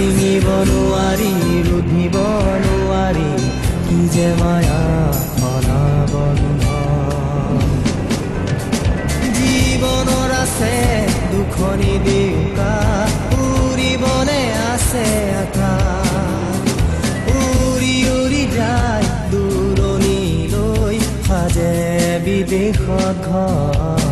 ছিঙিব নোৱাৰি ৰুধিব নোৱাৰি কি যে মায়া অনাবন্ধন জীৱনৰ আছে দুখনি দেউকা উৰিবলে আছে আকাশ উৰি উৰি যায় দূৰণিলৈ সাজে বিদেশত ঘৰ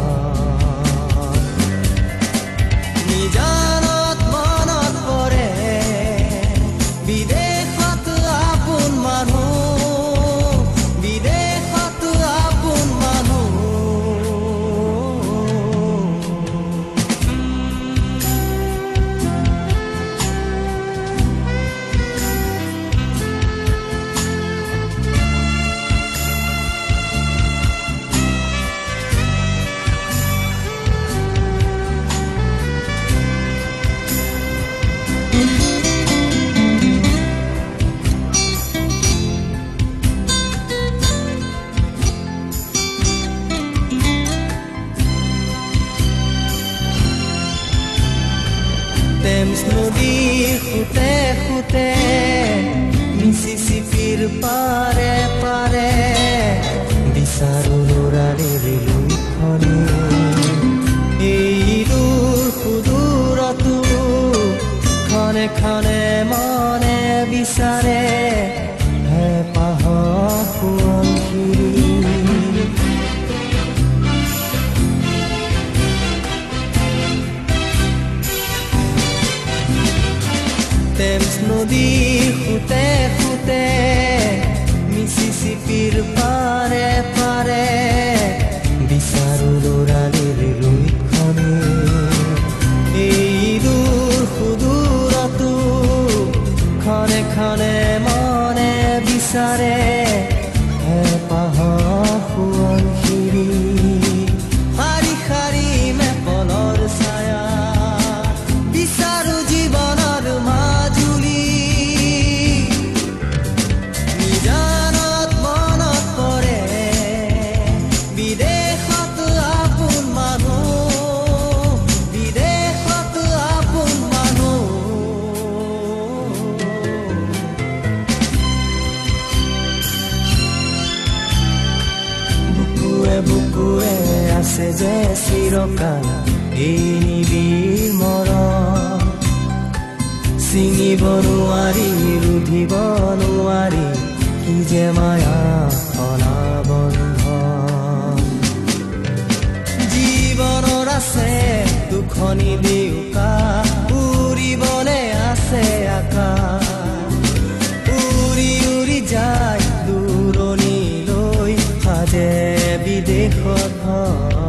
টেমছ নদীৰ খুঁটে খুঁটে মিছিছিপিৰ পাৰে পাৰে বিচাৰো ল'ৰালিৰ লুইখনি এই দূৰ সুদূৰতো ক্ষণে ক্ষণে মনে বিচাৰে হেঁপাহ সোৱণশিৰী টেমছ নদীৰ খুঁটে খুঁটে মিছিছিপিৰ পাৰে পাৰে বিচাৰো ল'ৰালিৰ লুইখনি এই দূৰ সুদূৰতো ক্ষণে ক্ষণে মনে বিচাৰে হেঁপাহ সোৱণশিৰী শাৰী শাৰী মেপলৰ ছায়া বিচাৰো জীৱনৰ বুকুৱে আছে যে চিৰকাল এই নিবিড় মৰম ছিঙিব নোৱাৰি ৰুধিব নোৱাৰি কি যে মায়া অনাবন্ধন জীৱনৰ আছে দুখনি দেউকা উৰিবলে আছে আকাশ উৰি উৰি যায় দূৰণিলৈ সাজে বিদেশত